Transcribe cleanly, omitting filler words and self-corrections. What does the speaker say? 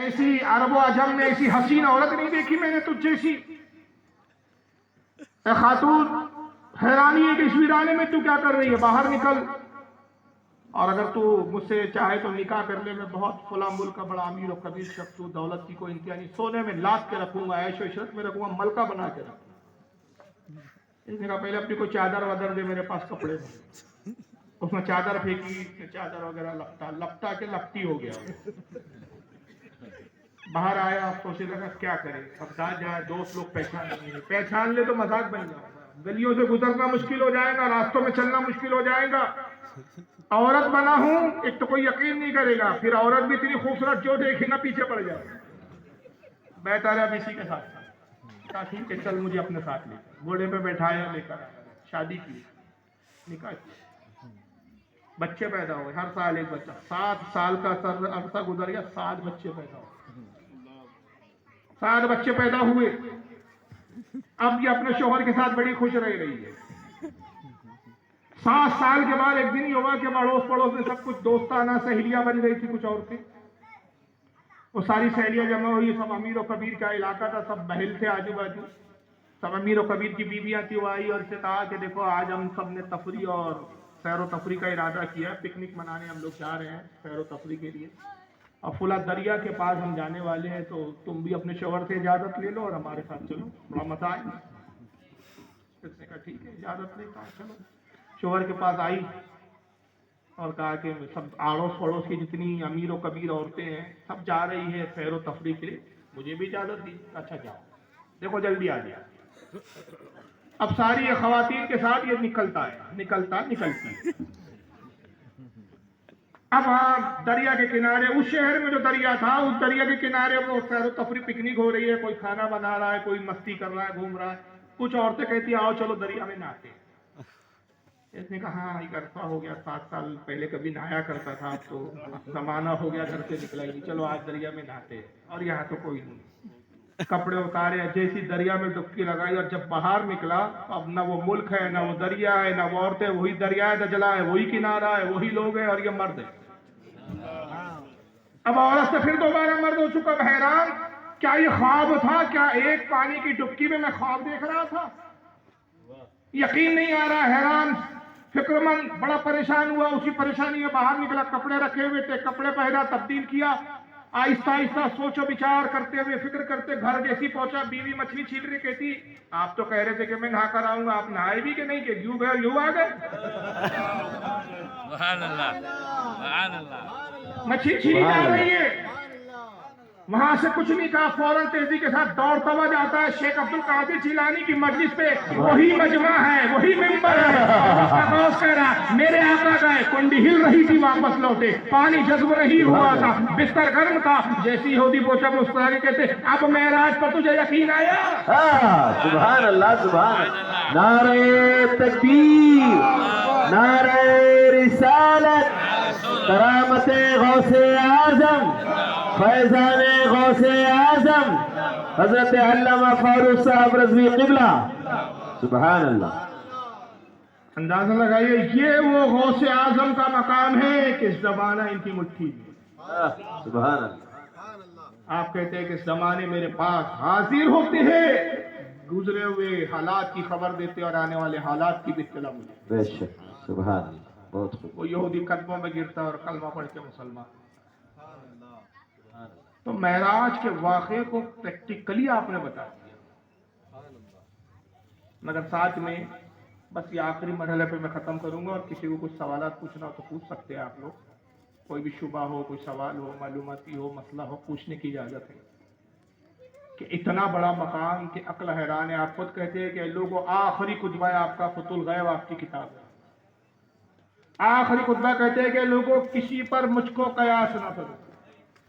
ऐसी अरबो अजम में ऐसी हसीन औरत नहीं देखी मैंने तुझ जैसी। खातून, हैरानी है कि इस वीराने में तू क्या कर रही है, बाहर निकल। और अगर तू मुझसे चाहे तो निकाह कर ले, मैं बहुत फला मुल्क का बड़ा अमीर और कबीर शख्स हूँ, दौलत की कोई इंतहा नहीं, सोने में लाद के रखूंगा, ऐशो इशरत में रखूंगा, मलका बना के रखूंगा। इसने कहा पहले अपनी कोई चादर वादर दे, मेरे पास कपड़े नहीं। उसने चादर फेंकी, चादर वगैरह लपटा के लपटी हो गया। बाहर आया, आप सोचे लगा क्या करे, अब साथ जाए, दोस्त लोग पहचान लेंगे, पहचान ले तो मजाक बन जाएगा, गलियों से गुजरना मुश्किल हो जाएगा, रास्तों में चलना मुश्किल हो जाएगा। औरत बना हूं, एक तो कोई यकीन नहीं करेगा, फिर औरत भी इतनी खूबसूरत जो देखेगा पीछे पड़ जाएगा। बैठा रहा इसी के साथ, कहा ठीक है चल मुझे अपने साथ ले, घोड़े पे बैठाया, लेकर आया, शादी की, निकाह, बच्चे पैदा हुए, हर साल एक बच्चा, 7 साल का अरसा गुजर गया, 7 बच्चे पैदा हुए, 7 बच्चे पैदा हुए। अब ये अपने शोहर के साथ बड़ी खुश रह रही है। 7 साल के बाद एक दिन ये हुआ कि अड़ोस पड़ोस में सब कुछ दोस्ताना सहेलियां बन गई थी, कुछ औरतें, वो सारी सहेलियां जमा हुई, सब अमीर और कबीर का इलाका था, सब महल थे आजू बाजू, सब अमीर और कबीर की बीवियां थी। वो आई और से कहा कि देखो आज हम सब ने तफरी और सैर तफरी का इरादा किया, पिकनिक मनाने हम लोग जा रहे हैं सैर तफरी के लिए, और फुला दरिया के पास हम जाने वाले हैं, तो तुम भी अपने शोहर से इजाजत ले लो और हमारे साथ चलो, बड़ा मजा आएगा। उसने कहा ठीक है इजाजत लेता हूं, चलो। शोहर के पास आई और कहा कि सब आड़ोस पड़ोस की जितनी अमीर और कबीर औरतें हैं सब जा रही है सैर व तफरी के लिए, मुझे भी इजाजत दी। अच्छा जाओ, देखो जल्दी आ गया। अब सारी ये खवातीन के साथ ये निकलता निकलती। अब हाँ दरिया के किनारे, उस शहर में जो दरिया था, उस दरिया के किनारे वो सैर व तफरी पिकनिक हो रही है, कोई खाना बना रहा है, कोई मस्ती कर रहा है, घूम रहा है। कुछ औरतें कहती आओ चलो दरिया में नहाते। इसने कहा हाँ एक अरसा हो गया, 7 साल पहले कभी नहाया करता था, अब तो जमाना हो गया, घर से निकला ही नहीं, चलो आज दरिया में नहाते। और यहाँ तो कोई नहीं, कपड़े उतारे, जैसी दरिया में डुबकी लगाई और जब बाहर निकला, अब ना वो मुल्क है, ना वो दरिया है, ना वो औरतें, वही दरिया दजला है, वही किनारा है, वही लोग हैं और ये मर्द है। अब औरत से फिर दोबारा मर्द हो चुका, हैरान क्या ये ख्वाब था, क्या एक पानी की डुबकी में मैं ख्वाब देख रहा था, यकीन नहीं आ रहा, हैरान फिक्रमंद, बड़ा परेशान हुआ। उसी परेशानी में बाहर निकला, कपड़े रखे हुए थे, कपड़े पहना, तब्दील किया, आहिस्ता आहिस्ता सोचो विचार करते हुए, फिक्र करते घर जैसी पहुंचा, बीवी मछली छील रही, कहती आप तो कह रहे थे कि मैं नहा कर आऊंगा, आप नहाए भी कि नहीं, कि यूं गए यूं आ गए। मछली छीली जा रही है, वहां से कुछ नहीं कहा, फौरन तेजी के साथ दौड़ता हुआ जाता है शेख अब्दुल कादिर जिलानी की मजलिस पे। वही मजमा है, वही मेंबर है, कह रहा मेरे आका गए, कुंडी हिल रही थी, वापस लौटे, पानी जज्ब नहीं हुआ था, बिस्तर गर्म था, जैसी यहूदी पोछा मुस्कुरा के कहते अब मेराज पर तुझे यकीन आया। सुभान अल्लाह, सुभान अल्लाह, नारे तकबीर, नारे रिसालत, करामते गौसे आजम, फैजाने गौसे आजम हजरत अल्लामा फारूक साहब रज़वी क़िबला, सुभान अल्लाह। अंदाजा लगाइए ये वो गौसे आजम का मकाम है कि इस जमाना इनकी मुट्ठी में, सुभान अल्लाह। आप कहते हैं कि इस जमाने मेरे पास हाजिर होते हैं, गुजरे हुए हालात की खबर देते और आने वाले हालात की भी इत्तला मुझे। बेशक, सुभान अल्लाह, बहुत खूब। वो यहूदी कदमों में गिरता और कलमा पढ़ के मुसलमान। तो महराज के वाक़े को प्रैक्टिकली आपने बता दिया, मगर साथ में बस ये आखिरी मरहले पे मैं ख़त्म करूंगा, और किसी को कुछ सवाल पूछना हो तो पूछ सकते हैं आप लोग, कोई भी शुबा हो, कोई सवाल हो, मालूमाती हो, मसला हो, पूछने की इजाज़त है। कि इतना बड़ा मकाम कि अक्ल हैरान है। आप खुद कहते हैं कि लोगों आखिरी खुतबा है आपका, फतुल गैब आपकी किताब है, आखिरी खुतबा कहते हैं कि लोगों किसी पर मुझको कयास ना करो,